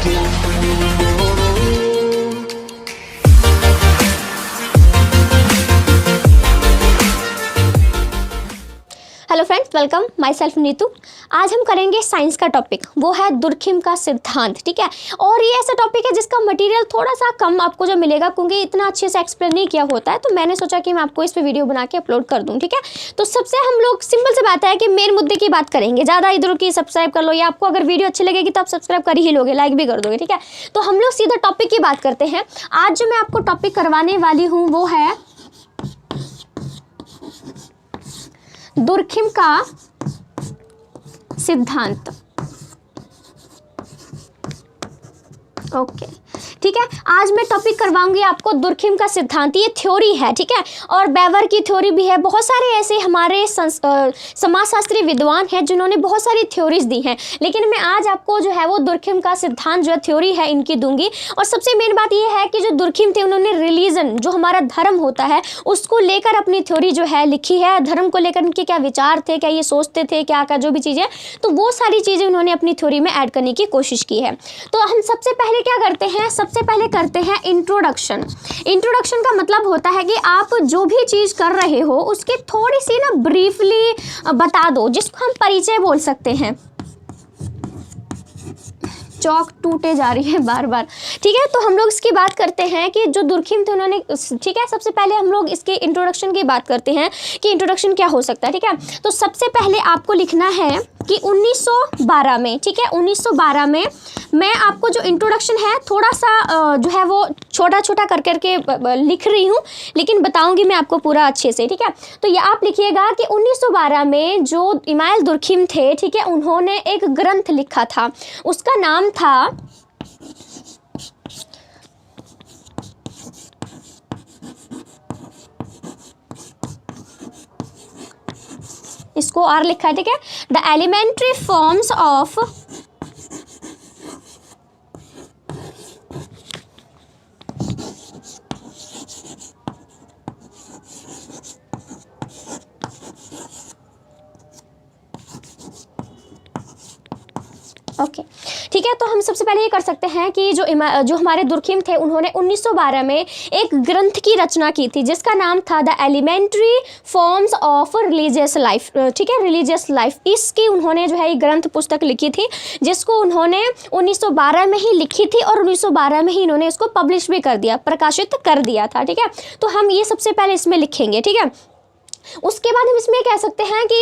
Hello friends, welcome. My self Neetu. आज हम करेंगे साइंस का टॉपिक, वो है दुर्खिम का सिद्धांत। ठीक है, और ये ऐसा टॉपिक है जिसका मटेरियल थोड़ा सा कम आपको जो मिलेगा, क्योंकि इतना अच्छे से एक्सप्लेन नहीं किया होता है, तो मैंने सोचा कि मैं आपको इस पे वीडियो बना के अपलोड कर दूं। ठीक है, तो सबसे हम लोग सिंपल से बात है कि मेन मुद्दे की बात करेंगे। ज़्यादा इधर की सब्सक्राइब कर लो, या आपको अगर वीडियो अच्छी लगेगी तो आप सब्सक्राइब कर ही लोगे, लाइक भी कर दोगे। ठीक है, तो हम लोग सीधा टॉपिक की बात करते हैं। आज जो मैं आपको टॉपिक करवाने वाली हूँ वो है दुर्खिम का सिद्धांत। ओके, ठीक है। आज मैं टॉपिक करवाऊंगी आपको दुर्खिम का सिद्धांत। ये थ्योरी है, ठीक है, और बेवर की थ्योरी भी है। बहुत सारे ऐसे हमारे समाजशास्त्री विद्वान हैं जिन्होंने बहुत सारी थ्योरीज दी हैं, लेकिन मैं आज आपको जो है वो दुर्खिम का सिद्धांत जो है थ्योरी है इनकी दूंगी। और सबसे मेन बात ये है कि जो दुर्खिम थे उन्होंने रिलीजन, जो हमारा धर्म होता है, उसको लेकर अपनी थ्योरी जो है लिखी है। धर्म को लेकर इनके क्या विचार थे, क्या ये सोचते थे, क्या क्या जो भी चीज़ें, तो वो सारी चीज़ें उन्होंने अपनी थ्योरी में ऐड करने की कोशिश की है। तो हम सबसे पहले क्या करते हैं, सबसे पहले करते हैं इंट्रोडक्शन। इंट्रोडक्शन का मतलब होता है कि आप जो भी चीज़ कर रहे हो उसकी थोड़ी सी ना ब्रीफली बता दो, जिसको हम परिचय बोल सकते हैं। चौक टूटे जा रही है बार बार। ठीक है, तो हम लोग इसकी बात करते हैं कि जो दुर्खिम थे उन्होंने, ठीक है, सबसे पहले हम लोग इसके इंट्रोडक्शन की बात करते हैं कि इंट्रोडक्शन क्या हो सकता है। ठीक है, तो सबसे पहले आपको लिखना है कि 1912 में, ठीक है, 1912 में मैं आपको जो इंट्रोडक्शन है थोड़ा सा जो है वो छोटा छोटा कर करके लिख रही हूँ, लेकिन बताऊंगी मैं आपको पूरा अच्छे से। ठीक है, तो ये आप लिखिएगा कि 1912 में जो इमाइल दुर्खिम थे, ठीक है, उन्होंने एक ग्रंथ लिखा था। उसका नाम था इसको आर लिखा है, ठीक है, the elementary forms of okay, ठीक है। तो हम सबसे पहले ये कर सकते हैं कि जो हमारे दुर्खिम थे उन्होंने 1912 में एक ग्रंथ की रचना की थी जिसका नाम था the elementary forms of religious life. ठीक है, रिलीजियस लाइफ, इसकी उन्होंने जो है एक ग्रंथ पुस्तक लिखी थी, जिसको उन्होंने 1912 में ही लिखी थी और 1912 में ही इन्होंने इसको पब्लिश भी कर दिया, प्रकाशित कर दिया था। ठीक है, तो हम ये सबसे पहले इसमें लिखेंगे। ठीक है, उसके बाद हम इसमें कह सकते हैं कि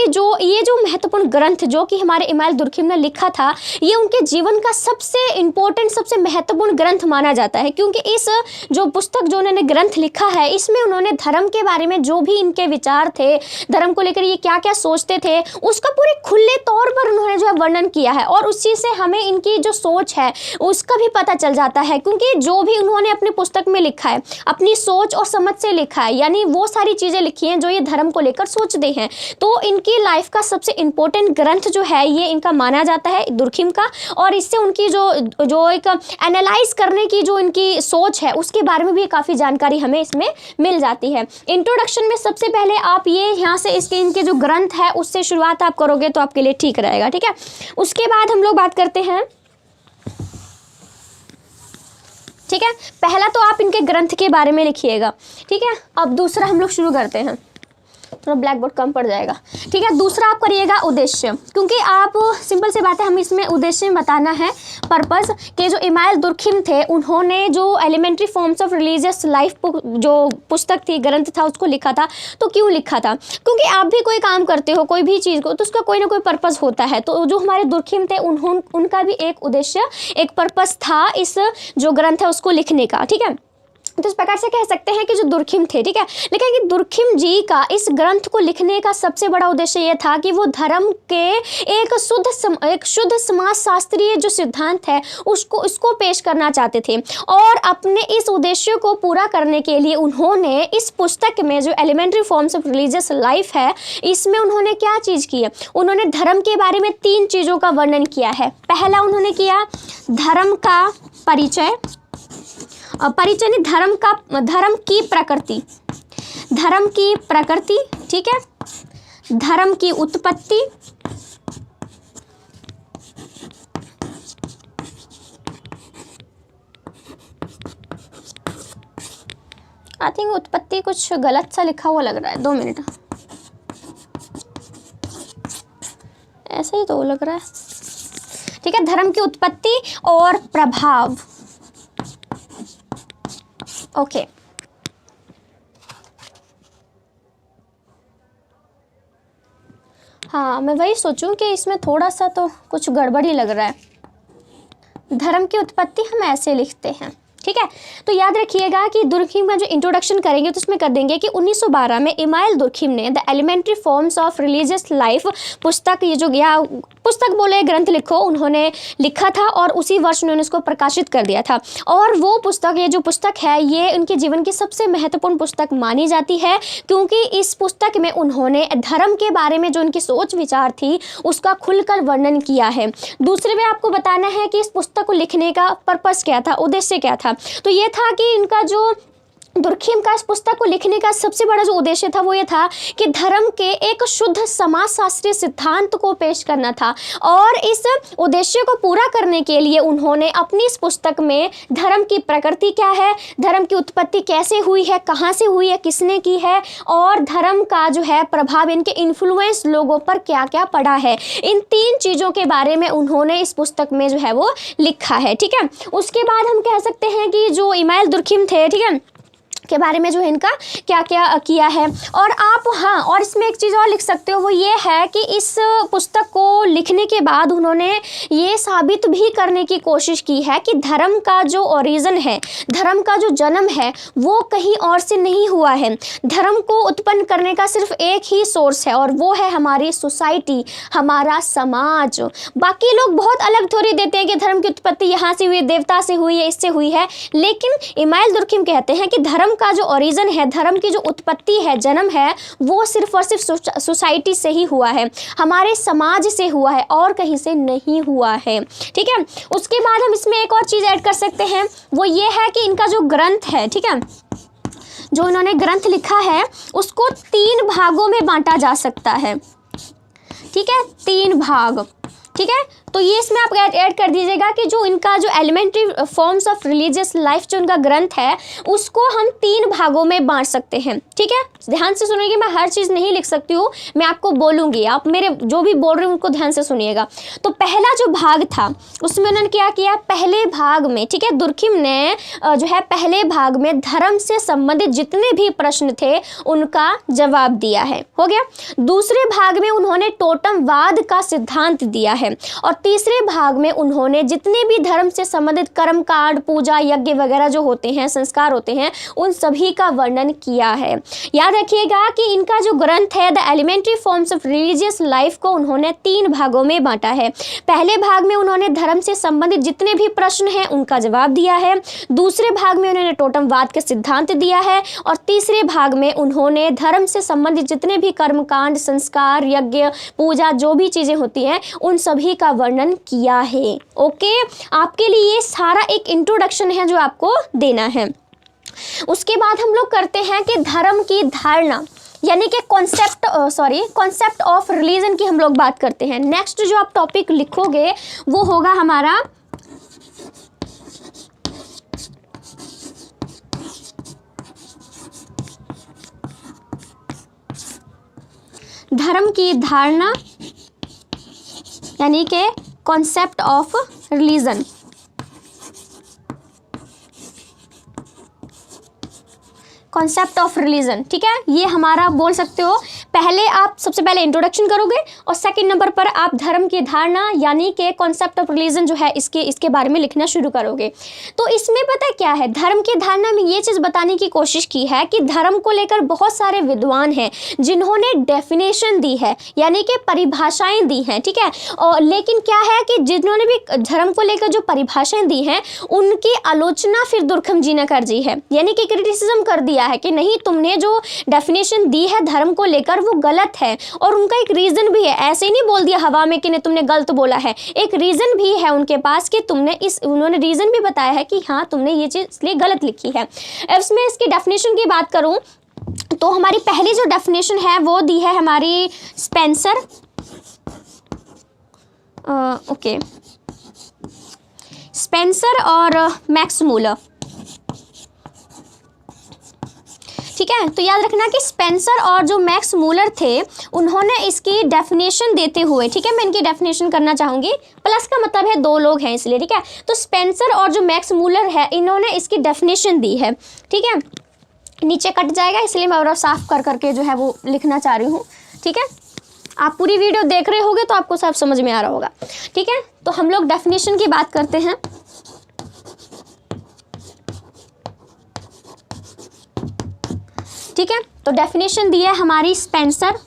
ये जो महत्वपूर्ण ग्रंथ जो कि हमारे इमाइल दुर्खिम ने लिखा था, ये उनके जीवन का सबसे इम्पोर्टेंट, सबसे महत्वपूर्ण ग्रंथ माना जाता है, क्योंकि इस जो पुस्तक जो उन्होंने ग्रंथ लिखा है, इसमें उन्होंने धर्म के बारे में जो भी इनके विचार थे, धर्म को लेकर ये क्या क्या सोचते थे, उसका पूरे खुले तौर पर उन्होंने जो है वर्णन किया है। और उस चीज़ से हमें इनकी जो सोच है उसका भी पता चल जाता है, क्योंकि जो भी उन्होंने अपनी पुस्तक में लिखा है अपनी सोच और समझ से लिखा है, यानी वो सारी चीज़ें लिखी हैं जो ये धर्म को लेकर सोचते हैं। तो इनकी लाइफ का सबसे इंपॉर्टेंट ग्रंथ जो है ये इनका माना जाता है, दुर्खिम का। और इससे उनकी जो एक एनालाइज करने की जो इनकी सोच है उसके बारे में भी काफ़ी जानकारी हमें इसमें मिल जाती है। इंट्रोडक्शन में सबसे पहले आप ये यहाँ से इनके जो ग्रंथ है उससे शुरुआत आप करोगे तो आपके लिए ठीक रहेगा। ठीक है, उसके बाद हम लोग बात करते हैं, ठीक है, पहला तो आप इनके ग्रंथ के बारे में लिखिएगा। ठीक है, अब दूसरा हम लोग शुरू करते हैं, थोड़ा ब्लैक बोर्ड कम पड़ जाएगा। ठीक है, दूसरा आप करिएगा उद्देश्य, क्योंकि आप सिंपल सी बात है, हम इसमें उद्देश्य में बताना है पर्पस के जो इमाइल दुर्खिम थे उन्होंने जो elementary forms of religious life जो पुस्तक थी, ग्रंथ था, उसको लिखा था। तो क्यों लिखा था, क्योंकि आप भी कोई काम करते हो, कोई भी चीज़ को, तो उसका कोई ना कोई पर्पस होता है। तो जो हमारे दुर्खिम थे उनका भी एक उद्देश्य, एक पर्पस था इस जो ग्रंथ है उसको लिखने का। ठीक है, तो इस प्रकार से कह सकते हैं कि जो दुर्खिम थे, ठीक है, लेकिन कि दुर्खिम जी का इस ग्रंथ को लिखने का सबसे बड़ा उद्देश्य ये था कि वो धर्म के एक शुद्ध समाज शास्त्रीय जो सिद्धांत है उसको पेश करना चाहते थे। और अपने इस उद्देश्य को पूरा करने के लिए उन्होंने इस पुस्तक में जो elementary forms of religious life है, इसमें उन्होंने क्या चीज़ की है, उन्होंने धर्म के बारे में 3 चीज़ों का वर्णन किया है। पहला उन्होंने किया धर्म का परिचय, नहीं, धर्म की प्रकृति, ठीक है, धर्म की उत्पत्ति, आई थिंक उत्पत्ति कुछ गलत सा लिखा हुआ लग रहा है, 2 मिनट, ऐसे ही तो लग रहा है। ठीक है, धर्म की उत्पत्ति और प्रभाव। ओके, हाँ मैं वही सोचूं कि इसमें थोड़ा सा तो कुछ गड़बड़ ही लग रहा है। धर्म की उत्पत्ति हम ऐसे लिखते हैं, ठीक है। तो याद रखिएगा कि दुर्खिम का जो इंट्रोडक्शन करेंगे तो उसमें कर देंगे कि 1912 में इमाइल दुर्खिम ने the elementary forms of religious life पुस्तक, ये जो या पुस्तक बोले ग्रंथ लिखो, उन्होंने लिखा था और उसी वर्ष उन्होंने इसको प्रकाशित कर दिया था। और वो पुस्तक, ये जो पुस्तक है, ये उनके जीवन की सबसे महत्वपूर्ण पुस्तक मानी जाती है, क्योंकि इस पुस्तक में उन्होंने धर्म के बारे में जो उनकी सोच विचार थी उसका खुलकर वर्णन किया है। दूसरे में आपको बताना है कि इस पुस्तक को लिखने का पर्पस क्या था, उद्देश्य क्या था। तो ये था कि इनका जो दुर्खिम का इस पुस्तक को लिखने का सबसे बड़ा जो उद्देश्य था वो ये था कि धर्म के एक शुद्ध समाजशास्त्रीय सिद्धांत को पेश करना था। और इस उद्देश्य को पूरा करने के लिए उन्होंने अपनी इस पुस्तक में धर्म की प्रकृति क्या है, धर्म की उत्पत्ति कैसे हुई है, कहाँ से हुई है, किसने की है, और धर्म का जो है प्रभाव, इनके इन्फ्लुएंस लोगों पर क्या क्या पड़ा है, इन 3 चीज़ों के बारे में उन्होंने इस पुस्तक में जो है वो लिखा है। ठीक है, उसके बाद हम कह सकते हैं कि जो इमाइल दुर्खिम थे, ठीक है, के बारे में जो है इनका क्या क्या किया है। और आप, हाँ, और इसमें एक चीज़ और लिख सकते हो, वो ये है कि इस पुस्तक को लिखने के बाद उन्होंने ये साबित भी करने की कोशिश की है कि धर्म का जो ओरिजिन है, धर्म का जो जन्म है, वो कहीं और से नहीं हुआ है। धर्म को उत्पन्न करने का सिर्फ एक ही सोर्स है और वो है हमारी सोसाइटी, हमारा समाज। बाकी लोग बहुत अलग थ्योरी देते हैं कि धर्म की उत्पत्ति यहाँ से हुई, देवता से हुई है, इससे हुई है, लेकिन इमाइल दुर्खिम कहते हैं कि धर्म का जो ओरिजिन है, धर्म की जो उत्पत्ति है, जन्म है, वो सिर्फ और सिर्फ सोसाइटी से ही हुआ है, हमारे समाज से हुआ है और कहीं से नहीं हुआ है। ठीक है, उसके बाद हम इसमें एक और चीज़ ऐड कर सकते हैं, वो ये है कि इनका जो ग्रंथ है, ठीक है, जो इन्होंने ग्रंथ लिखा है उसको 3 भागों में बांटा जा सकता है। ठीक है, 3 भाग। ठीक है, तो ये इसमें आप ऐड कर दीजिएगा कि जो इनका जो elementary forms of religious life जो इनका ग्रंथ है उसको हम 3 भागों में बांट सकते हैं। ठीक है, ध्यान से सुनिएगा, मैं हर चीज़ नहीं लिख सकती हूँ, मैं आपको बोलूँगी, आप मेरे जो भी बोल रहे हैं उनको ध्यान से सुनिएगा। तो पहला जो भाग था उसमें उन्होंने क्या किया, पहले भाग में, ठीक है, दुर्खिम ने जो है पहले भाग में धर्म से संबंधित जितने भी प्रश्न थे उनका जवाब दिया है, हो गया। दूसरे भाग में उन्होंने टोटमवाद का सिद्धांत दिया है और तीसरे भाग में उन्होंने जितने भी धर्म से संबंधित कर्मकांड, पूजा, यज्ञ वगैरह जो होते हैं, संस्कार होते हैं, उन सभी का वर्णन किया है। याद रखिएगा कि इनका जो ग्रंथ है the elementary forms of religious life को उन्होंने 3 भागों में बांटा है। पहले भाग में उन्होंने धर्म से संबंधित जितने भी प्रश्न हैं उनका जवाब दिया है, दूसरे भाग में उन्होंने टोटमवाद के सिद्धांत दिया है और तीसरे भाग में उन्होंने धर्म से संबंधित जितने भी कर्मकांड, संस्कार, यज्ञ, पूजा, जो भी चीज़ें होती हैं उन सभी का वर्णन किया है। ओके, आपके लिए सारा एक इंट्रोडक्शन है जो आपको देना है। उसके बाद हम लोग करते हैं कि धर्म की धारणा यानी कि कॉन्सेप्ट ऑफ रिलीजन की हम लोग बात करते हैं। नेक्स्ट जो आप टॉपिक लिखोगे वो होगा हमारा धर्म की धारणा यानी कि concept of religion. Concept of religion, ठीक है, ये हमारा बोल सकते हो। पहले आप सबसे पहले इंट्रोडक्शन करोगे और सेकंड नंबर पर आप धर्म की धारणा यानी कि कॉन्सेप्ट ऑफ रिलीजन जो है इसके बारे में लिखना शुरू करोगे। तो इसमें पता क्या है, धर्म की धारणा में ये चीज़ बताने की कोशिश की है कि धर्म को लेकर बहुत सारे विद्वान हैं जिन्होंने डेफिनेशन दी है यानी कि परिभाषाएं दी हैं। ठीक है, और लेकिन क्या है कि जिन्होंने भी धर्म को लेकर जो परिभाषाएं दी हैं उनकी आलोचना फिर दुर्खिम जी ने कर दी है, यानी कि क्रिटिसिज्म कर दिया है कि नहीं, तुमने जो डेफिनेशन दी है धर्म को लेकर वो गलत है। और उनका एक रीजन भी है, ऐसे ही नहीं बोल दिया हवा में कि नहीं तुमने गलत बोला है, एक रीजन भी है उनके पास कि उन्होंने रीजन भी बताया है कि हाँ तुमने ये चीज़ इसलिए गलत लिखी है। इसमें इसकी डेफिनेशन की बात करूं तो हमारी पहली जो डेफिनेशन है वो दी है हमारी स्पेंसर, स्पेंसर और मैक्स मूलर। ठीक है। तो याद रखना कि स्पेंसर और जो मैक्स मूलर थे उन्होंने इसकी डेफिनेशन देते हुए, ठीक है, मैं इनकी डेफिनेशन करना चाहूँगी, प्लस का मतलब है दो लोग हैं इसलिए, ठीक है। तो स्पेंसर और जो मैक्स मूलर है इन्होंने इसकी डेफिनेशन दी है, ठीक है। नीचे कट जाएगा इसलिए मैं और साफ कर करके जो है वो लिखना चाह रही हूँ, ठीक है। आप पूरी वीडियो देख रहे होगे तो आपको सब समझ में आ रहा होगा, ठीक है। तो हम लोग डेफिनेशन की बात करते हैं। ठीक है, तो डेफिनेशन दी है हमारी स्पेंसर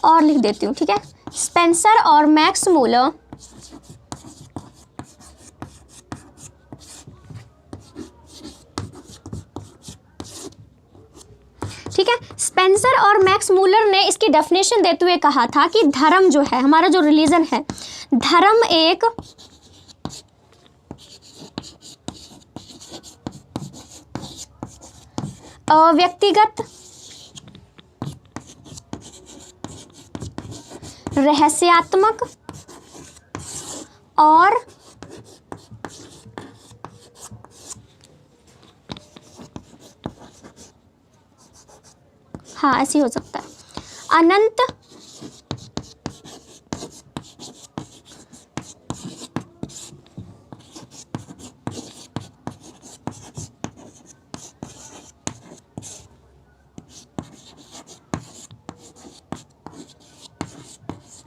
और लिख देती हूँ, ठीक है। स्पेंसर और मैक्स मूलर ठीक है। स्पेंसर और मैक्स मूलर ने इसकी डेफिनेशन देते हुए कहा था कि धर्म जो है, हमारा जो रिलीजन है, धर्म एक व्यक्तिगत रहस्यात्मक और हाँ ऐसे ही हो सकता है, अनंत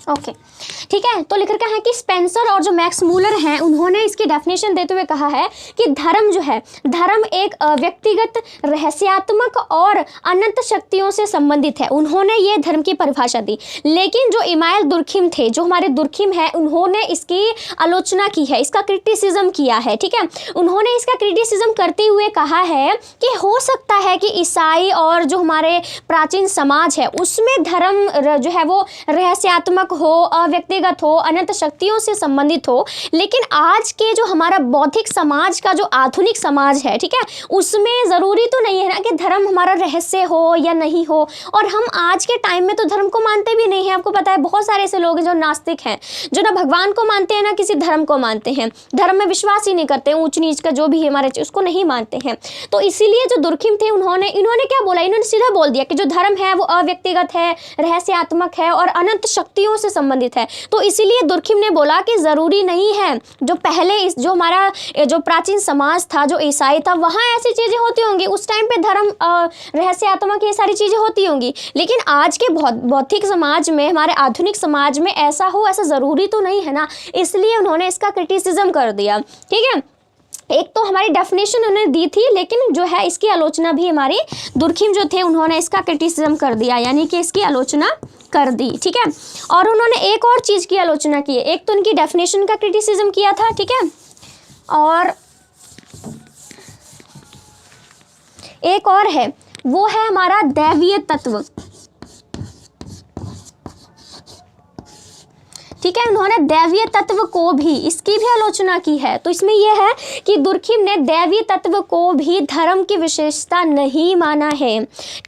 ओके ठीक है। तो लिख रखा है कि स्पेंसर और जो मैक्स मूलर हैं उन्होंने इसकी डेफिनेशन देते हुए कहा है कि धर्म जो है, धर्म एक व्यक्तिगत रहस्यात्मक और अनंत शक्तियों से संबंधित है। उन्होंने ये धर्म की परिभाषा दी, लेकिन जो इमाइल दुर्खिम थे, जो हमारे दुर्खिम है, उन्होंने इसकी आलोचना की है, इसका क्रिटिसिज्म किया है, ठीक है। उन्होंने इसका क्रिटिसिज्म करते हुए कहा है कि हो सकता है कि ईसाई और जो हमारे प्राचीन समाज है उसमें धर्म जो है वो रहस्यात्मक हो, व्यक्तिगत हो, अनंत शक्तियों से संबंधित हो, लेकिन आज के जो हमारा बौद्धिक समाज का जो आधुनिक समाज है, ठीक है, उसमें ज़रूरी तो नहीं है ना कि धर्म हमारा रहस्य हो या नहीं हो। और हम आज के टाइम में तो धर्म को मानते भी नहीं हैं। आपको पता है बहुत सारे ऐसे लोग हैं जो नास्तिक हैं, जो ना भगवान को मानते हैं ना किसी धर्म को मानते हैं, धर्म में विश्वास ही नहीं करते, ऊंच नीच का जो भी हमारे उसको नहीं मानते हैं। तो इसीलिए जो दुर्खिम थे इन्होंने क्या बोला, इन्होंने सीधा बोल दिया कि जो धर्म है वो अव्यक्तिगत है, रहस्यात्मक है और अनंत शक्तियों से संबंधित है। तो इसीलिए दुर्खिम ने बोला कि ज़रूरी नहीं है, जो पहले जो हमारा जो प्राचीन समाज था, जो ईसाई था, वहाँ ऐसी चीज़ें होती होंगी, उस टाइम पे धर्म रहस्यात्मक ये सारी चीज़ें होती होंगी, लेकिन आज के बौद्धिक समाज में, हमारे आधुनिक समाज में ऐसा हो, ऐसा ज़रूरी तो नहीं है ना। इसलिए उन्होंने इसका क्रिटिसिज्म कर दिया, ठीक है। एक तो हमारी डेफिनेशन उन्होंने दी थी, लेकिन जो है इसकी आलोचना भी हमारी दुर्खिम जो थे उन्होंने इसका क्रिटिसिज्म कर दिया, यानी कि इसकी आलोचना कर दी, ठीक है। और उन्होंने एक और चीज़ की आलोचना की है, एक तो उनकी डेफिनेशन का क्रिटिसिज्म किया था, ठीक है, और एक और है, वो है हमारा दैवीय तत्व, ठीक है। उन्होंने दैवीय तत्व को भी, इसकी भी आलोचना की है। तो इसमें यह है कि दुर्खिम ने दैवीय तत्व को भी धर्म की विशेषता नहीं माना है।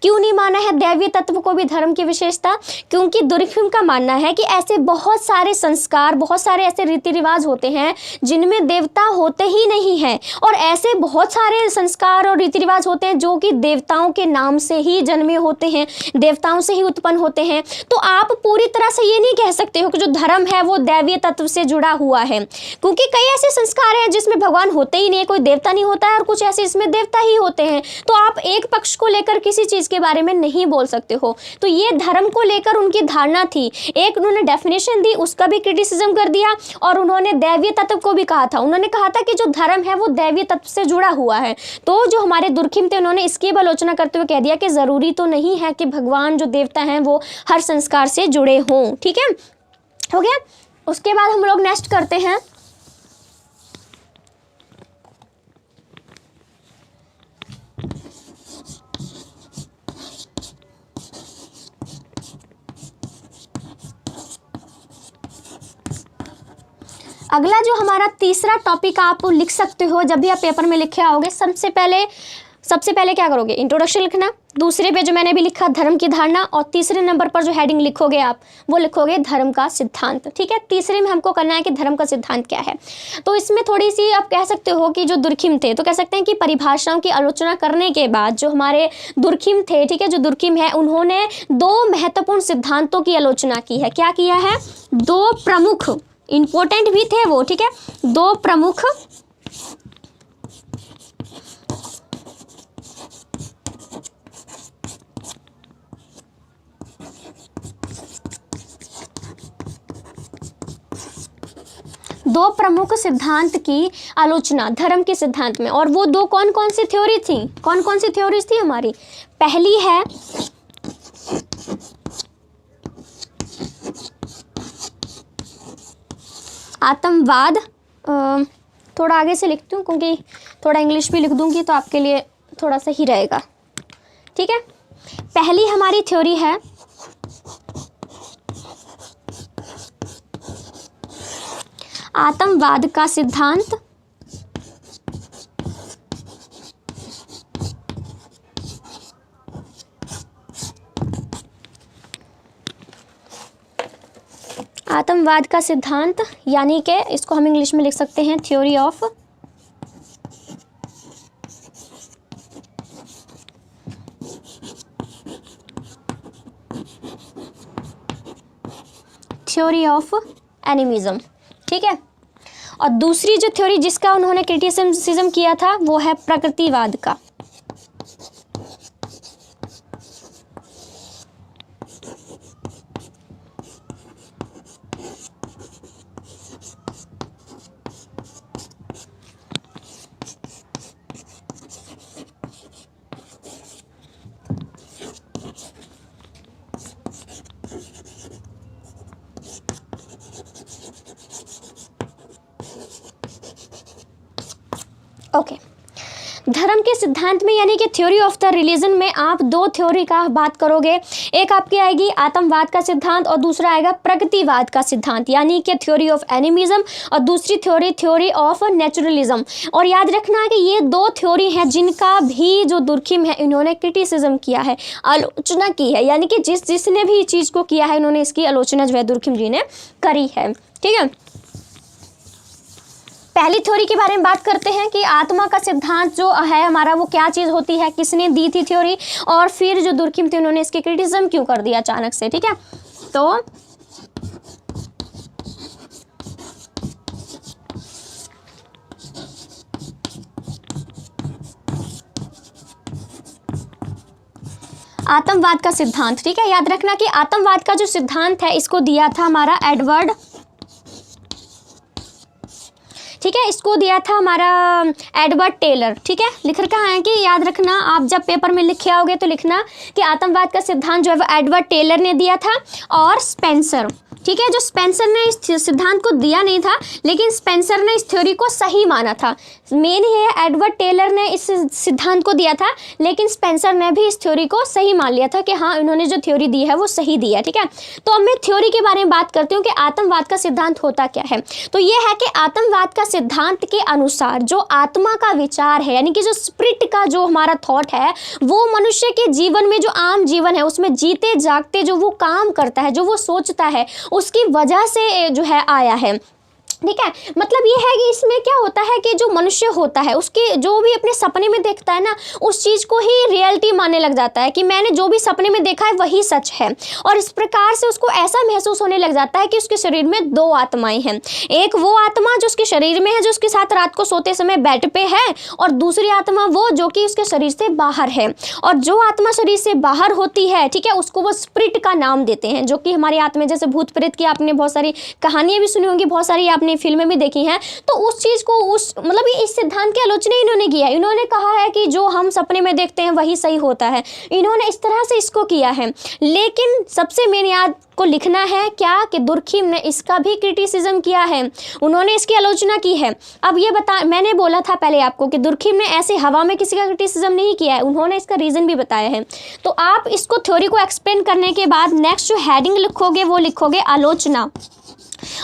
क्यों नहीं माना है दैवीय तत्व को भी धर्म की विशेषता? क्योंकि दुर्खिम का मानना है कि ऐसे बहुत सारे संस्कार, बहुत सारे ऐसे रीति रिवाज होते हैं जिनमें देवता होते ही नहीं हैं, और ऐसे बहुत सारे संस्कार और रीति रिवाज होते हैं जो कि देवताओं के नाम से ही जन्मे होते हैं, देवताओं से ही उत्पन्न होते हैं। तो आप पूरी तरह से ये नहीं कह सकते हो कि जो धर्म है वो दैवीय तत्व से जुड़ा हुआ है, क्योंकि कई ऐसे संस्कार हैं जिसमें भगवान होते ही नहीं, कोई देवता नहीं होता है, और कुछ ऐसे इसमें देवता ही होते हैं। तो आप एक पक्ष को लेकर किसी चीज़ के बारे में नहीं बोल सकते हो। तो ये धर्म को लेकर उनकी धारणा थी। एक उन्होंने डेफिनेशन दी, उसका भी क्रिटिसिज्म कर दिया, और उन्होंने दैवीय तत्व को भी कहा था। उन्होंने कहा था कि जो धर्म है वो दैवीय तत्व से जुड़ा हुआ है। तो जो हमारे दुर्खिम थे उन्होंने इसकी भी आलोचना करते हुए कह दिया कि ज़रूरी तो नहीं है कि भगवान जो देवता हैं वो हर संस्कार से जुड़े हों, ठीक है, हो गया। उसके बाद हम लोग नेक्स्ट करते हैं अगला जो हमारा तीसरा टॉपिक आप लिख सकते हो जब भी आप पेपर में लिखे आओगे। सबसे पहले सबसे पहले क्या करोगे, इंट्रोडक्शन लिखना, दूसरे पे जो मैंने अभी लिखा धर्म की धारणा, और तीसरे नंबर पर जो हेडिंग लिखोगे आप वो लिखोगे धर्म का सिद्धांत। ठीक है, तीसरे में हमको करना है कि धर्म का सिद्धांत क्या है। तो इसमें थोड़ी सी आप कह सकते हो कि जो दुर्खिम थे, तो कह सकते हैं कि परिभाषाओं की आलोचना करने के बाद जो हमारे दुर्खिम थे, ठीक है, जो दुर्खिम है, उन्होंने दो महत्वपूर्ण सिद्धांतों की आलोचना की है। क्या किया है, दो प्रमुख, इंपॉर्टेंट भी थे वो, ठीक है, दो प्रमुख सिद्धांत की आलोचना धर्म के सिद्धांत में। और वो दो कौन कौन सी थ्योरी थी, कौन कौन सी थ्योरीज थी हमारी, पहली है आतंकवाद, थोड़ा आगे से लिखती हूँ क्योंकि थोड़ा इंग्लिश भी लिख दूंगी तो आपके लिए थोड़ा सही रहेगा। ठीक है, पहली हमारी थ्योरी है आतंकवाद का सिद्धांत, आतंकवाद का सिद्धांत, यानी कि इसको हम इंग्लिश में लिख सकते हैं थ्योरी ऑफ एनिमिज्म। ठीक है, और दूसरी जो थ्योरी जिसका उन्होंने क्रिटिसिज्म किया था वो है प्रकृतिवाद का। ओके, धर्म के सिद्धांत में यानी कि थ्योरी ऑफ द रिलीजन में आप दो थ्योरी का बात करोगे, एक आपकी आएगी आतंकवाद का सिद्धांत और दूसरा आएगा प्रगतिवाद का सिद्धांत, यानी कि थ्योरी ऑफ एनिमिज्म, और दूसरी थ्योरी ऑफ नेचुरलिज्म। और याद रखना है कि ये दो थ्योरी हैं जिनका भी जो दुर्खिम है इन्होंने क्रिटिसिज्म किया है, आलोचना की है, यानी कि जिसने भी चीज़ को किया है इन्होंने इसकी आलोचना जो है दुर्खिम जी ने करी है। ठीक है, पहली थ्योरी के बारे में बात करते हैं कि आत्मा का सिद्धांत जो है हमारा वो क्या चीज़ होती है, किसने दी थी थ्योरी, और फिर जो दुर्खिम थे उन्होंने इसकी क्रिटिसिज्म क्यों कर दिया अचानक से। ठीक है, तो आतंकवाद का सिद्धांत, ठीक है, याद रखना कि आतंकवाद का जो सिद्धांत है इसको दिया था हमारा एडवर्ड, ठीक है, इसको दिया था हमारा एडवर्ड टेलर। ठीक है, लिख रखा है कि याद रखना, आप जब पेपर में लिखे आओगे तो लिखना कि आतंकवाद का सिद्धांत जो है वो एडवर्ड टेलर ने दिया था और स्पेंसर। ठीक है, जो स्पेंसर ने इस सिद्धांत को दिया नहीं था लेकिन स्पेंसर ने इस थ्योरी को सही माना था। मेन ये है एडवर्ड टेलर ने इस सिद्धांत को दिया था लेकिन स्पेंसर ने भी इस थ्योरी को सही मान लिया था कि हाँ इन्होंने जो थ्योरी दी है वो सही दी है। ठीक है, तो अब मैं थ्योरी के बारे में बात करती हूँ कि आतंकवाद का सिद्धांत होता क्या है। तो ये है कि आतंकवाद का सिद्धांत के अनुसार जो आत्मा का विचार है, यानी कि जो स्पिरिट का जो हमारा थॉट है, वो मनुष्य के जीवन में जो आम जीवन है उसमें जीते जागते जो वो काम करता है, जो वो सोचता है, उसकी वजह से जो है आया है। ठीक है, मतलब ये है कि इसमें क्या होता है कि जो मनुष्य होता है उसके जो भी अपने सपने में देखता है ना, उस चीज़ को ही रियलिटी मानने लग जाता है कि मैंने जो भी सपने में देखा है वही सच है, और इस प्रकार से उसको ऐसा महसूस होने लग जाता है कि उसके शरीर में दो आत्माएं हैं। एक वो आत्मा जो उसके शरीर में है, जो उसके साथ रात को सोते समय बेड पे है, और दूसरी आत्मा वो जो कि उसके शरीर से बाहर है। और जो आत्मा शरीर से बाहर होती है, ठीक है, उसको वो स्पिरिट का नाम देते हैं, जो कि हमारी आत्मा, जैसे भूत प्रेत की आपने बहुत सारी कहानियाँ भी सुनी होंगी, बहुत सारी आपने फिल्में भी देखी हैं। तो उस चीज़ को उस मतलब इस सिद्धांत की आलोचना इन्होंने किया है। इन्होंने कहा है कि जो हम सपने में देखते हैं वही सही होता है, इन्होंने इस तरह से इसको किया है। लेकिन सबसे मेन याद को लिखना है क्या कि दुर्खिम ने इसका भी क्रिटिसिज्म किया है, उन्होंने इसकी आलोचना की है। अब ये मैंने बोला था पहले आपको कि दुर्खिम ने ऐसे हवा में किसी का क्रिटिसिज्म नहीं किया है, उन्होंने इसका रीज़न भी बताया है। तो आप इसको थ्योरी को एक्सप्लेन करने के बाद नेक्स्ट जो हेडिंग लिखोगे वो लिखोगे आलोचना।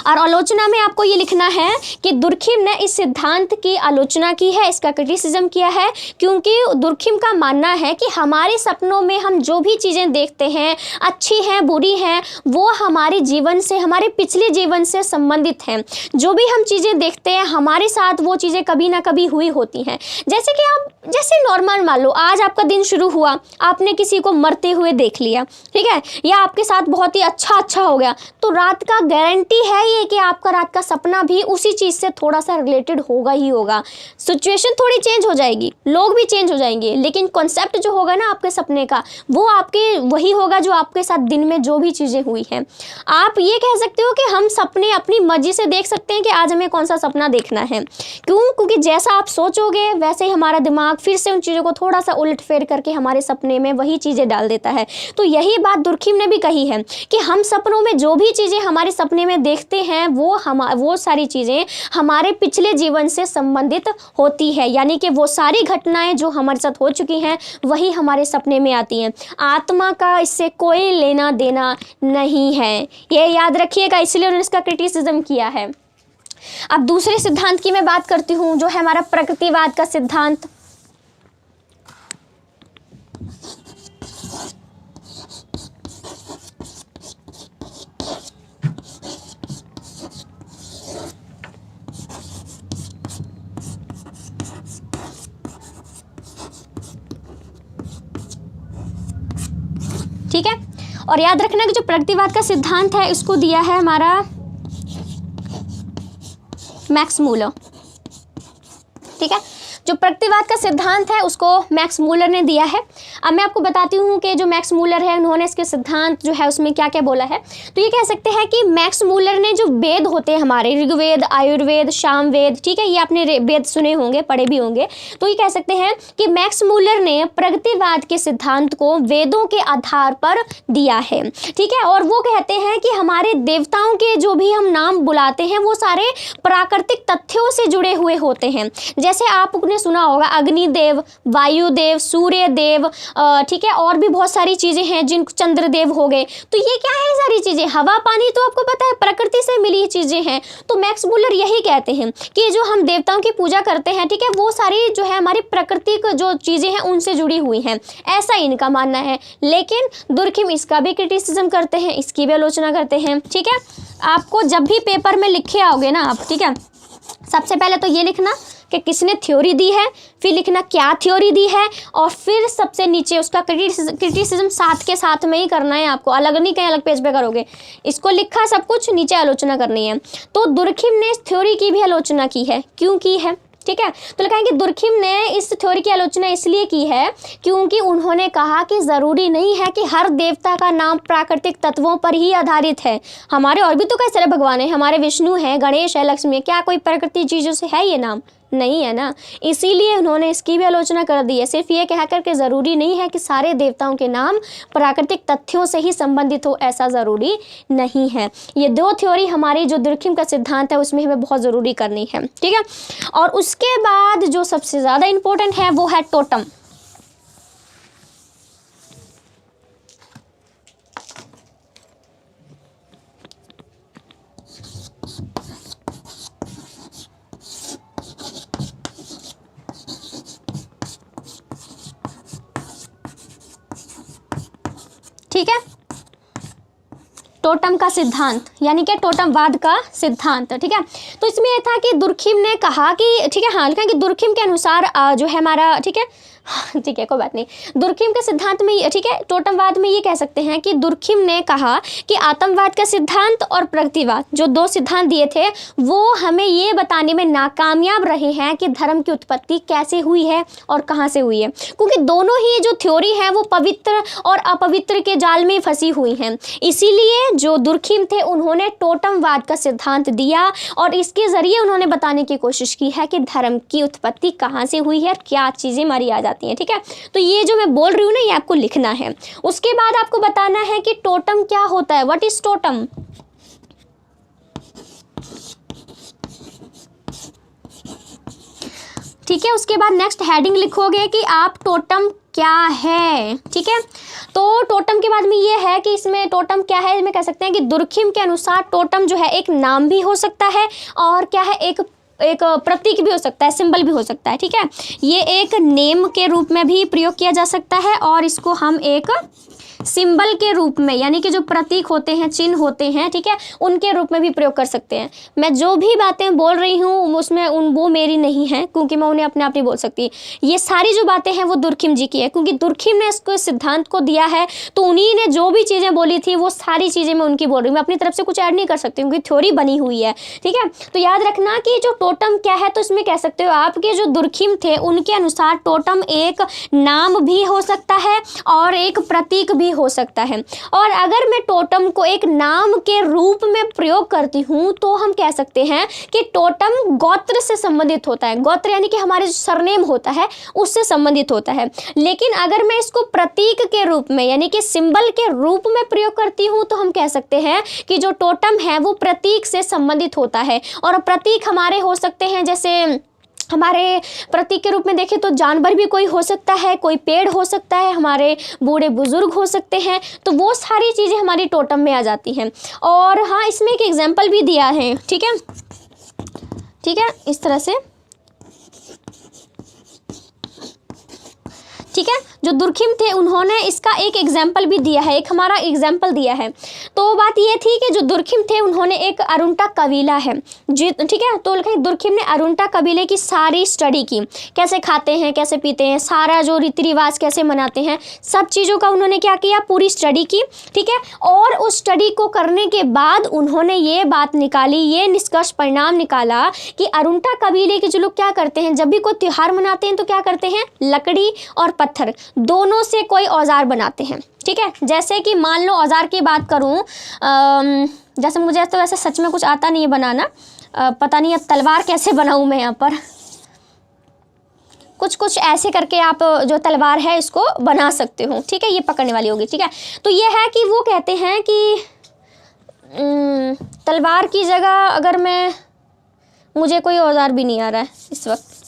और आलोचना में आपको ये लिखना है कि दुर्खिम ने इस सिद्धांत की आलोचना की है, इसका क्रिटिसिज्म किया है, क्योंकि दुर्खिम का मानना है कि हमारे सपनों में हम जो भी चीज़ें देखते हैं, अच्छी हैं बुरी हैं, वो हमारे जीवन से, हमारे पिछले जीवन से संबंधित हैं। जो भी हम चीज़ें देखते हैं हमारे साथ वो चीज़ें कभी ना कभी हुई होती हैं। जैसे कि आप जैसे नॉर्मल मान लो आज आपका दिन शुरू हुआ, आपने किसी को मरते हुए देख लिया, ठीक है, या आपके साथ बहुत ही अच्छा हो गया, तो रात का गारंटी है ये कि आपका रात का सपना भी उसी चीज़ से थोड़ा सा रिलेटेड होगा ही होगा। सिचुएशन थोड़ी चेंज हो जाएगी, लोग भी चेंज हो जाएंगे, लेकिन कॉन्सेप्ट जो होगा ना आपके सपने का वो आपके वही होगा जो आपके साथ दिन में जो भी चीज़ें हुई हैं। आप ये कह सकते हो कि हम सपने अपनी मर्जी से देख सकते हैं कि आज हमें कौन सा सपना देखना है। क्योंकि जैसा आप सोचोगे वैसे ही हमारा दिमाग फिर से उन चीज़ों को थोड़ा सा उलट फेर करके हमारे सपने में वही चीज़ें डाल देता है। तो यही बात दुर्खिम ने भी कही है कि हम सपनों में जो भी चीज़ें हमारे सपने में देखते हैं वो सारी चीज़ें हमारे पिछले जीवन से संबंधित होती है, यानी कि वो सारी घटनाएं जो हमारे साथ हो चुकी हैं वही हमारे सपने में आती हैं। आत्मा का इससे कोई लेना देना नहीं है, ये याद रखिएगा, इसलिए उन्होंने इसका क्रिटिसिज्म किया है। अब दूसरे सिद्धांत की मैं बात करती हूँ जो है हमारा प्रकृतिवाद का सिद्धांत। ठीक है, और याद रखना कि जो प्रकृतिवाद का सिद्धांत है इसको दिया है हमारा मैक्स मूलर। ठीक है, जो प्रकृतिवाद का सिद्धांत है उसको मैक्स मूलर ने दिया है। अब मैं आपको बताती हूँ कि जो मैक्स मूलर है उन्होंने इसके सिद्धांत जो है उसमें क्या क्या बोला है। तो ये कह सकते हैं कि मैक्स मूलर ने जो वेद होते हैं हमारे ऋग्वेद, आयुर्वेद, सामवेद, ठीक है, ये आपने वेद सुने होंगे, पढ़े भी होंगे, तो ये कह सकते हैं कि मैक्स मूलर ने प्रकृतिवाद के सिद्धांत को वेदों के आधार पर दिया है। ठीक है, और वो कहते हैं कि हमारे देवताओं के जो भी हम नाम बुलाते हैं वो सारे प्राकृतिक तथ्यों से जुड़े हुए होते हैं। जैसे आपने सुना होगा अग्निदेव, वायुदेव, सूर्य देव, ठीक है, और भी बहुत सारी चीज़ें हैं जिन चंद्रदेव हो गए। तो ये क्या है सारी चीज़ें, हवा पानी तो आपको पता है प्रकृति से मिली चीज़ें हैं। तो मैक्स मूलर यही कहते हैं कि जो हम देवताओं की पूजा करते हैं, ठीक है, वो सारी जो है हमारी प्राकृतिक जो चीज़ें हैं उनसे जुड़ी हुई हैं, ऐसा इनका मानना है। लेकिन दुर्खिम इसका भी क्रिटिसिज्म करते हैं, इसकी भी आलोचना करते हैं। ठीक है, आपको जब भी पेपर में लिखे आओगे ना आप, ठीक है, सबसे पहले तो ये लिखना कि किसने थ्योरी दी है, फिर लिखना क्या थ्योरी दी है, और फिर सबसे नीचे उसका क्रिटिसिज्म साथ के साथ में ही करना है आपको, अलग नहीं कहीं अलग पेज पे करोगे। इसको लिखा सब कुछ, नीचे आलोचना करनी है। तो दुर्खिम ने इस थ्योरी की भी आलोचना की है। क्यों की है? ठीक है, तो लिखा है कि दुर्खिम ने इस थ्योरी की आलोचना इसलिए की है क्योंकि उन्होंने कहा कि ज़रूरी नहीं है कि हर देवता का नाम प्राकृतिक तत्वों पर ही आधारित है। हमारे और भी तो कई सारे भगवान हैं, हमारे विष्णु हैं, गणेश है, लक्ष्मी है, क्या कोई प्राकृतिक चीज़ों से है ये नाम? नहीं है ना। इसीलिए उन्होंने इसकी भी आलोचना कर दी है। सिर्फ ये कह कर के ज़रूरी नहीं है कि सारे देवताओं के नाम प्राकृतिक तथ्यों से ही संबंधित हो, ऐसा ज़रूरी नहीं है। ये दो थ्योरी हमारी जो दुर्खिम का सिद्धांत है उसमें हमें बहुत ज़रूरी करनी है। ठीक है, और उसके बाद जो सबसे ज़्यादा इम्पोर्टेंट है वो है टोटम। ठीक है, टोटम का सिद्धांत यानी कि टोटमवाद का सिद्धांत। ठीक है, तो इसमें यह था कि दुर्खिम ने कहा कि, ठीक है, हाँ लिखा कि दुर्खिम के अनुसार जो है हमारा, ठीक है, ठीक है, कोई बात नहीं, दुर्खिम के सिद्धांत में, ठीक है, टोटमवाद में ये कह सकते हैं कि दुर्खिम ने कहा कि आतंकवाद का सिद्धांत और प्रगतिवाद जो दो सिद्धांत दिए थे वो हमें ये बताने में नाकामयाब रहे हैं कि धर्म की उत्पत्ति कैसे हुई है और कहाँ से हुई है, क्योंकि दोनों ही जो थ्योरी है वो पवित्र और अपवित्र के जाल में फंसी हुई हैं। इसीलिए जो दुर्खिम थे उन्होंने टोटमवाद का सिद्धांत दिया और इसके ज़रिए उन्होंने बताने की कोशिश की है कि धर्म की उत्पत्ति कहाँ से हुई है, क्या चीज़ें हमारी आ जाती हैं। ठीक है, तो ये जो मैं बोल रही हूँ ना ये आपको लिखना है। उसके बाद आपको बताना है कि टोटम क्या होता है, व्हाट इज टोटम। ठीक है, उसके बाद नेक्स्ट हेडिंग लिखोगे कि आप टोटम क्या है। ठीक है, तो टोटम के बाद में ये है कि इसमें टोटम क्या है, इसमें कह सकते हैं कि दुर्खिम के अनुसार टोटम जो है एक नाम भी हो सकता है और क्या है, एक प्रतीक भी हो सकता है, सिंबल भी हो सकता है। ठीक है, ये एक नेम के रूप में भी प्रयोग किया जा सकता है और इसको हम एक सिंबल के रूप में, यानी कि जो प्रतीक होते हैं, चिन्ह होते हैं, ठीक है, उनके रूप में भी प्रयोग कर सकते हैं। मैं जो भी बातें बोल रही हूँ उसमें वो मेरी नहीं है, क्योंकि मैं उन्हें अपने आप नहीं बोल सकती। ये सारी जो बातें हैं वो दुर्खिम जी की है, क्योंकि दुर्खिम ने इसको सिद्धांत को दिया है, तो उन्हीं ने जो भी चीज़ें बोली थी वो सारी चीज़ें मैं उनकी बोल रही हूँ। मैं अपनी तरफ से कुछ ऐड नहीं कर सकती, क्योंकि थ्योरी बनी हुई है। ठीक है, तो याद रखना कि जो टोटम क्या है, तो इसमें कह सकते हो आपके जो दुर्खिम थे उनके अनुसार टोटम एक नाम भी हो सकता है और एक प्रतीक भी हो सकता है। और अगर मैं टोटम को एक नाम के रूप में प्रयोग करती हूँ तो हम कह सकते हैं कि टोटम गोत्र से संबंधित होता है। गोत्र यानी कि हमारे जो सरनेम होता है उससे संबंधित होता है। लेकिन अगर मैं इसको प्रतीक के रूप में, यानी कि सिंबल के रूप में प्रयोग करती हूँ तो हम कह सकते हैं कि जो टोटम है वो प्रतीक से संबंधित होता है। और प्रतीक हमारे हो सकते हैं, जैसे हमारे प्रतीक के रूप में देखें तो जानवर भी कोई हो सकता है, कोई पेड़ हो सकता है, हमारे बूढ़े बुजुर्ग हो सकते हैं, तो वो सारी चीज़ें हमारी टोटम में आ जाती हैं। और हाँ, इसमें एक एग्जाम्पल भी दिया है। ठीक है, ठीक है, इस तरह से, ठीक है, जो दुर्खिम थे उन्होंने इसका एक एग्जाम्पल भी दिया है, एक हमारा एग्जाम्पल दिया है। तो बात ये थी कि जो दुर्खिम थे उन्होंने एक अरुणटा कबीला है जी, ठीक है, तो दुर्खिम ने अरुणटा कबीले की सारी स्टडी की, कैसे खाते हैं, कैसे पीते हैं, सारा जो रीति रिवाज कैसे मनाते हैं, सब चीज़ों का उन्होंने क्या किया, पूरी स्टडी की। ठीक है, और उस स्टडी को करने के बाद उन्होंने ये बात निकाली, ये निष्कर्ष परिणाम निकाला कि अरुणटा कबीले के जो लोग क्या करते हैं, जब भी कोई त्यौहार मनाते हैं तो क्या करते हैं, लकड़ी और पत्थर दोनों से कोई औजार बनाते हैं। ठीक है, जैसे कि मान लो औजार की बात करूं, जैसे मुझे तो वैसे सच में कुछ आता नहीं है बनाना, पता नहीं अब तलवार कैसे बनाऊं मैं यहाँ पर, कुछ ऐसे करके आप जो तलवार है इसको बना सकते हो। ठीक है, ये पकड़ने वाली होगी। ठीक है, तो ये है कि वो कहते हैं कि तलवार की जगह अगर मुझे कोई औजार भी नहीं आ रहा है इस वक्त,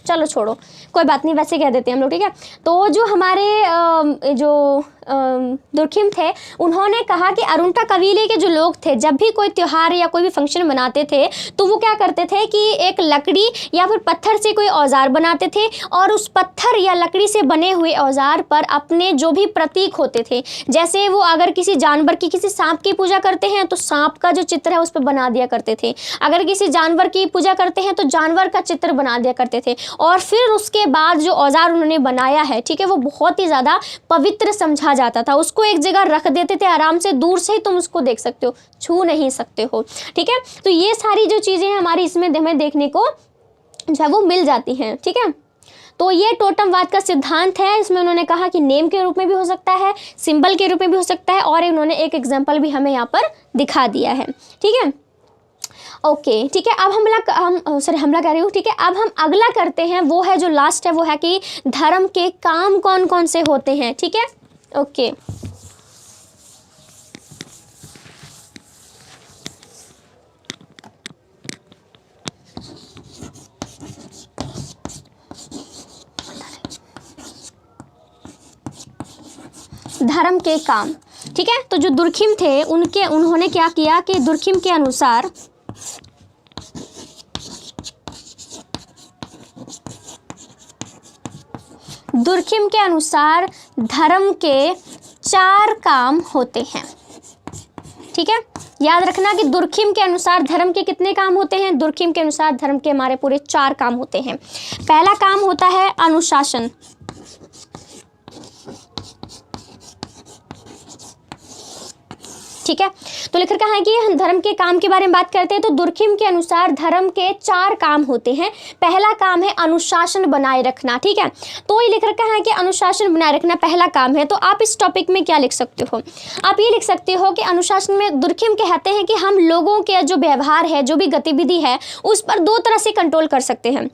चलो छोड़ो, कोई बात नहीं, वैसे कह देते हैं हम लोग। ठीक है, तो जो हमारे जो दुर्खिम थे उन्होंने कहा कि अरुणटा कबीले के जो लोग थे जब भी कोई त्यौहार या कोई भी फंक्शन मनाते थे तो वो क्या करते थे कि एक लकड़ी या फिर पत्थर से कोई औजार बनाते थे और उस पत्थर या लकड़ी से बने हुए औजार पर अपने जो भी प्रतीक होते थे, जैसे वो अगर किसी जानवर की, किसी सांप की पूजा करते हैं तो सांप का जो चित्र है उस पर बना दिया करते थे, अगर किसी जानवर की पूजा करते हैं तो जानवर का चित्र बना दिया करते थे। और फिर उसके बाद जो औजार उन्होंने बनाया है, ठीक है, वो बहुत ही ज़्यादा पवित्र समझा जाता था, उसको एक जगह रख देते थे, आराम से दूर से ही तुम उसको देख सकते हो, छू नहीं सकते हो। ठीक है, तो ये सारी जो चीज़ें हमारी इसमें हमें देखने को जो है वो मिल जाती हैं। ठीक है, तो ये टोटमवाद का सिद्धांत है। इसमें उन्होंने कहा कि नेम के रूप में भी हो सकता है, सिंबल के रूप में भी हो सकता है, और उन्होंने एक एग्जाम्पल भी हमें यहाँ पर दिखा दिया है। ठीक है, ओके, ठीक है, अब हमला कर रही हूँ। ठीक है, अब हम अगला करते हैं, वो है जो लास्ट है, वो है कि धर्म के काम कौन कौन से होते हैं। ठीक है, ओके, धर्म के काम। ठीक है, तो जो दुर्खिम थे उन्होंने क्या किया कि दुर्खिम के अनुसार धर्म के 4 काम होते हैं। ठीक है, याद रखना कि दुर्खिम के अनुसार धर्म के कितने काम होते हैं, दुर्खिम के अनुसार धर्म के हमारे पूरे 4 काम होते हैं। पहला काम होता है अनुशासन। ठीक है, तो लिख रखा है कि हम धर्म के काम के बारे में बात करते हैं, तो दुर्खिम के अनुसार धर्म के 4 काम होते हैं। पहला काम है अनुशासन बनाए रखना। ठीक है, तो ये लिख रखा है कि अनुशासन बनाए रखना पहला काम है। तो आप इस टॉपिक में क्या लिख सकते हो, आप ये लिख सकते हो कि अनुशासन में दुर्खिम कहते हैं कि हम लोगों के जो व्यवहार है, जो भी गतिविधि है, उस पर 2 तरह से कंट्रोल कर सकते हैं।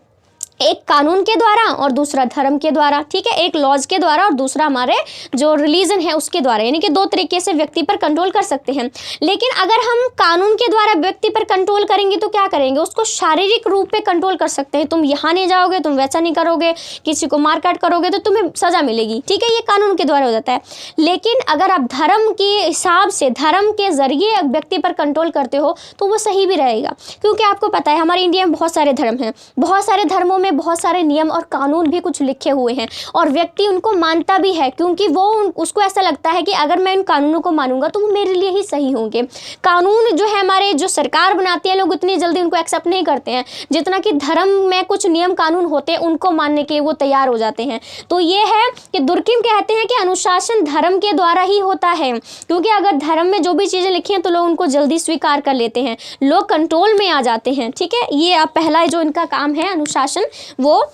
एक कानून के द्वारा और दूसरा धर्म के द्वारा, ठीक है, एक लॉज के द्वारा और दूसरा हमारे जो रिलीजन है उसके द्वारा, यानी कि दो तरीके से व्यक्ति पर कंट्रोल कर सकते हैं। लेकिन अगर हम कानून के द्वारा व्यक्ति पर कंट्रोल करेंगे तो क्या करेंगे, उसको शारीरिक रूप पे कंट्रोल कर सकते हैं। तुम यहाँ नहीं जाओगे, तुम वैसा नहीं करोगे, किसी को मारकाट करोगे तो तुम्हें सजा मिलेगी, ठीक है, ये कानून के द्वारा हो जाता है। लेकिन अगर आप धर्म के हिसाब से, धर्म के जरिए व्यक्ति पर कंट्रोल करते हो तो वो सही भी रहेगा, क्योंकि आपको पता है हमारे इंडिया में बहुत सारे धर्म हैं, बहुत सारे धर्मों में बहुत सारे नियम और कानून भी कुछ लिखे हुए हैं और व्यक्ति उनको मानता भी है, क्योंकि वो उसको ऐसा लगता है कि अगर मैं इन कानूनों को मानूंगा तो वो मेरे लिए ही सही होंगे। कानून जो है हमारे जो सरकार बनाती है, लोग इतनी जल्दी उनको एक्सेप्ट नहीं करते हैं जितना कि धर्म में कुछ नियम कानून होते हैं उनको मानने के लिए वो तैयार हो जाते हैं। तो ये है कि दुर्खिम कहते हैं कि अनुशासन धर्म के द्वारा ही होता है, क्योंकि अगर धर्म में जो भी चीज़ें लिखी हैं तो लोग उनको जल्दी स्वीकार कर लेते हैं, लोग कंट्रोल में आ जाते हैं, ठीक है। ये आप पहला जो इनका काम है अनुशासन, वो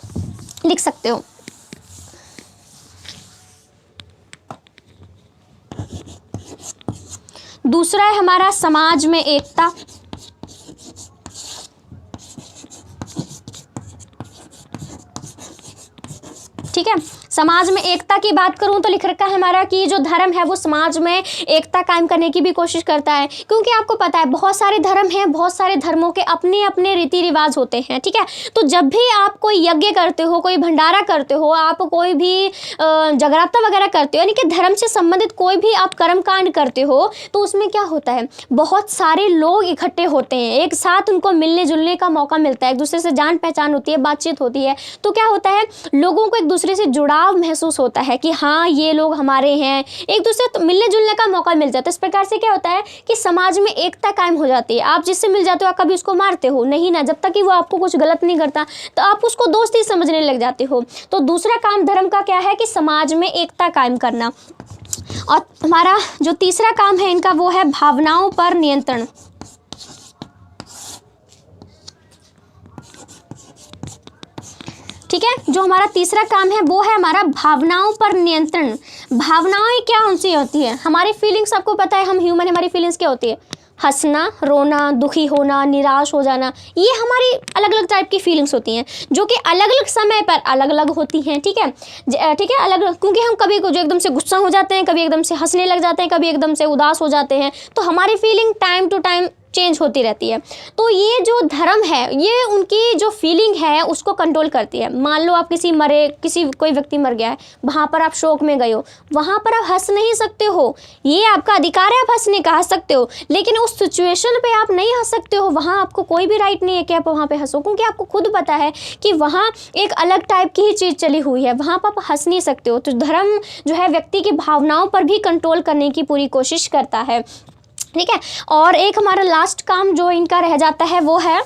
लिख सकते हो। दूसरा है हमारा समाज में एकता, ठीक है। समाज में एकता की बात करूं तो लिख रखा है हमारा कि जो धर्म है वो समाज में एकता कायम करने की भी कोशिश करता है, क्योंकि आपको पता है बहुत सारे धर्म हैं, बहुत सारे धर्मों के अपने अपने रीति रिवाज होते हैं, ठीक है। तो जब भी आप कोई यज्ञ करते हो, कोई भंडारा करते हो, आप कोई भी जगराता वगैरह करते हो, यानी कि धर्म से संबंधित कोई भी आप कर्मकांड करते हो, तो उसमें क्या होता है, बहुत सारे लोग इकट्ठे होते हैं, एक साथ उनको मिलने जुलने का मौका मिलता है, एक दूसरे से जान पहचान होती है, बातचीत होती है। तो क्या होता है, लोगों को एक दूसरे से जुड़ाव महसूस होता है कि हाँ ये लोग हमारे हैं, एक दूसरे तो मिलने जुलने का मौका मिल जाता है। इस प्रकार से क्या होता है कि समाज में एकता कायम हो जाती है। आप जिससे मिल जाते हो, आप कभी उसको मारते हो नहीं ना, जब तक कि वो आपको कुछ गलत नहीं करता तो आप उसको दोस्ती समझने लग जाते हो। तो दूसरा काम धर्म का क्या है कि समाज में एकता कायम करना। और हमारा जो तीसरा काम है इनका वो है भावनाओं पर नियंत्रण, ठीक है। जो हमारा तीसरा काम है वो है हमारा भावनाओं पर नियंत्रण। भावनाएं क्या उनसे होती है, हमारी फीलिंग्स, आपको पता है हम ह्यूमन, हमारी फीलिंग्स क्या होती है, हंसना, रोना, दुखी होना, निराश हो जाना, ये हमारी अलग अलग टाइप की फीलिंग्स होती हैं जो कि अलग अलग समय पर अलग अलग होती हैं, ठीक है, ठीक है, अलग अलग, क्योंकि हम कभी जो एकदम से गुस्सा हो जाते हैं, कभी एकदम से हंसने लग जाते हैं, कभी एकदम से उदास हो जाते हैं, तो हमारी feeling time to time change होती रहती है। तो ये जो धर्म है ये उनकी जो फीलिंग है उसको कंट्रोल करती है। मान लो आप कोई व्यक्ति मर गया है, वहाँ पर आप शोक में गए हो, वहाँ पर आप हंस नहीं सकते हो, ये आपका अधिकार है, आप हंसने का हंस सकते हो, लेकिन उस सिचुएशन पे आप नहीं हंस सकते हो, वहाँ आपको कोई भी राइट नहीं है कि आप वहाँ पे हंसो, क्योंकि आपको खुद पता है कि वहाँ एक अलग टाइप की ही चीज़ चली हुई है, वहाँ पर आप हंस नहीं सकते हो। तो धर्म जो है व्यक्ति की भावनाओं पर भी कंट्रोल करने की पूरी कोशिश करता है, ठीक है। और एक हमारा लास्ट काम जो इनका रह जाता है वो है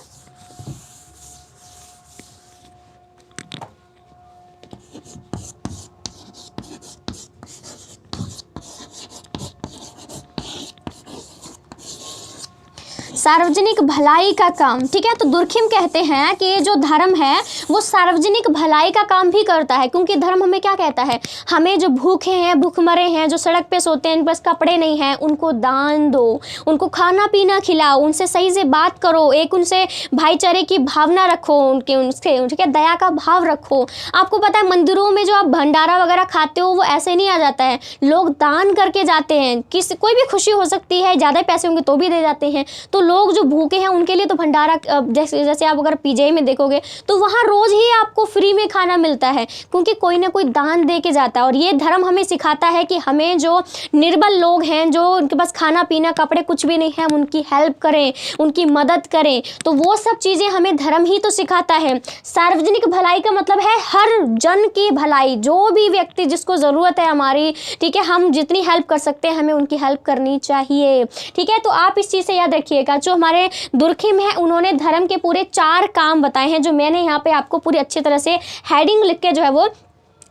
सार्वजनिक भलाई का काम, ठीक है। तो दुर्खिम कहते हैं कि ये जो धर्म है वो सार्वजनिक भलाई का काम भी करता है, क्योंकि धर्म हमें क्या कहता है, हमें जो भूखे हैं, भूखमरे हैं, जो सड़क पे सोते हैं, बस कपड़े नहीं हैं, उनको दान दो, उनको खाना पीना खिलाओ, उनसे सही से बात करो, एक उनसे भाईचारे की भावना रखो, उनके दया का भाव रखो। आपको पता है मंदिरों में जो आप भंडारा वगैरह खाते हो वो ऐसे नहीं आ जाता है, लोग दान करके जाते हैं, कोई भी खुशी हो सकती है, ज़्यादा पैसे होंगे तो भी दे जाते हैं। तो लोग जो भूखे हैं उनके लिए तो भंडारा, जैसे आप अगर पीजीआई में देखोगे तो वहाँ रोज़ ही आपको फ्री में खाना मिलता है, क्योंकि कोई ना कोई दान दे के जाता है। और ये धर्म हमें सिखाता है कि हमें जो निर्बल लोग हैं, जो उनके पास खाना पीना कपड़े कुछ भी नहीं है, उनकी हेल्प करें, उनकी मदद करें। तो वो सब चीज़ें हमें धर्म ही तो सिखाता है। सार्वजनिक भलाई का मतलब है हर जन की भलाई, जो भी व्यक्ति जिसको ज़रूरत है हमारी, ठीक है, हम जितनी हेल्प कर सकते हैं हमें उनकी हेल्प करनी चाहिए, ठीक है। तो आप इस चीज़ से याद रखिएगा, जो हमारे दुर्खिम है उन्होंने धर्म के पूरे 4 काम बताए हैं, जो मैंने यहाँ पे आपको पूरी अच्छी तरह से हेडिंग लिख के जो है वो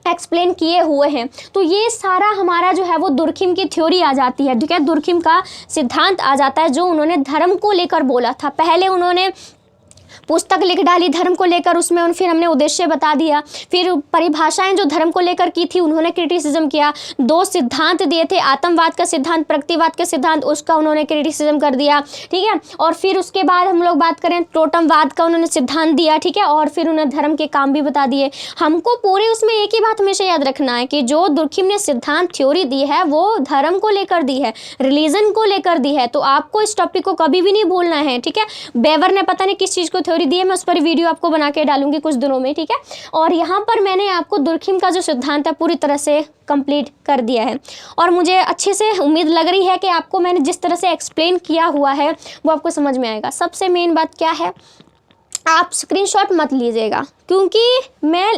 एक्सप्लेन किए हुए हैं। तो ये सारा हमारा जो है वो दुर्खिम की थ्योरी आ जाती है, ठीक है, दुर्खिम का सिद्धांत आ जाता है जो उन्होंने धर्म को लेकर बोला था। पहले उन्होंने पुस्तक लिख डाली धर्म को लेकर, उसमें फिर हमने उद्देश्य बता दिया। फिर परिभाषाएं जो धर्म को लेकर की थी उन्होंने क्रिटिसिज्म किया। 2 सिद्धांत दिए थे, आत्मवाद का सिद्धांत, प्रगतिवाद का सिद्धांत, उसका उन्होंने क्रिटिसिज्म कर दिया, ठीक है। और फिर उसके बाद हम लोग बात करें टोटमवाद का उन्होंने सिद्धांत दिया, ठीक है। और फिर उन्होंने धर्म के काम भी बता दिए। हमको पूरे उसमें एक ही बात हमेशा याद रखना है कि जो दुर्खिम ने सिद्धांत थ्योरी दी है वो धर्म को लेकर दी है, रिलीजन को लेकर दी है। तो आपको इस टॉपिक को कभी भी नहीं भूलना है, ठीक है। बेवर ने पता नहीं किस चीज़ को थ्योरी दी है, मैं उस पर वीडियो आपको बना के डालूंगी कुछ दिनों में, ठीक है। और यहाँ पर मैंने आपको दुर्खिम का जो सिद्धांत है पूरी तरह से कंप्लीट कर दिया है। और मुझे अच्छे से उम्मीद लग रही है कि आपको मैंने जिस तरह से एक्सप्लेन किया हुआ है वो आपको समझ में आएगा। सबसे मेन बात क्या है, आप स्क्रीनशॉट मत लीजिएगा, क्योंकि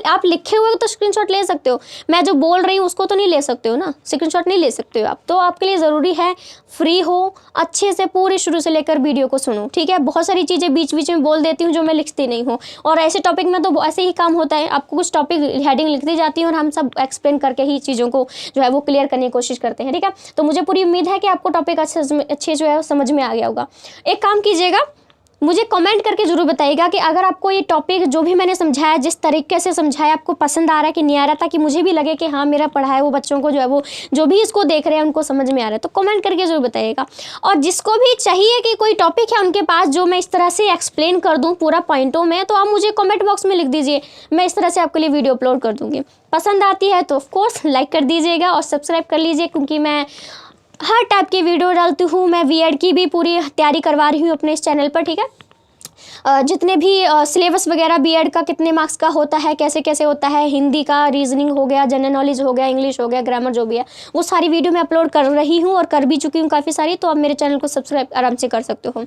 आप लिखे हुए तो स्क्रीनशॉट ले सकते हो, मैं जो बोल रही हूँ उसको तो नहीं ले सकते हो ना, स्क्रीनशॉट नहीं ले सकते हो आप। तो आपके लिए ज़रूरी है फ्री हो, अच्छे से पूरे शुरू से लेकर वीडियो को सुनो, ठीक है। बहुत सारी चीज़ें बीच बीच में बोल देती हूँ जो मैं लिखती नहीं हूँ, और ऐसे टॉपिक में तो ऐसे ही काम होता है, आपको कुछ टॉपिक हेडिंग लिख दी जाती है और हम सब एक्सप्लेन करके ही चीज़ों को जो है वो क्लियर करने की कोशिश करते हैं, ठीक है। तो मुझे पूरी उम्मीद है कि आपको टॉपिक अच्छे जो है समझ में आ गया होगा। एक काम कीजिएगा, मुझे कमेंट करके ज़रूर बताइएगा कि अगर आपको ये टॉपिक जो भी मैंने समझाया, जिस तरीके से समझाया, आपको पसंद आ रहा है कि नहीं आ रहा, ताकि मुझे भी लगे कि हाँ मेरा पढ़ाया वो बच्चों को जो है वो जो भी इसको देख रहे हैं उनको समझ में आ रहा है। तो कमेंट करके ज़रूर बताइएगा। और जिसको भी चाहिए कि कोई टॉपिक है उनके पास जो मैं इस तरह से एक्सप्लेन कर दूँ पूरा पॉइंटों में, तो आप मुझे कमेंट बॉक्स में लिख दीजिए, मैं इस तरह से आपके लिए वीडियो अपलोड कर दूँगी। पसंद आती है तो ऑफकोर्स लाइक कर दीजिएगा और सब्सक्राइब कर लीजिए, क्योंकि मैं हर टाइप की वीडियो डालती हूँ। मैं बीएड की भी पूरी तैयारी करवा रही हूँ अपने इस चैनल पर, ठीक है। जितने भी सिलेबस वगैरह बीएड का कितने मार्क्स का होता है, कैसे कैसे होता है, हिंदी का, रीजनिंग हो गया, जनरल नॉलेज हो गया, इंग्लिश हो गया, ग्रामर जो भी है, वो सारी वीडियो मैं अपलोड कर रही हूँ और कर भी चुकी हूँ काफ़ी सारी। तो आप मेरे चैनल को सब्सक्राइब आराम से कर सकते हो।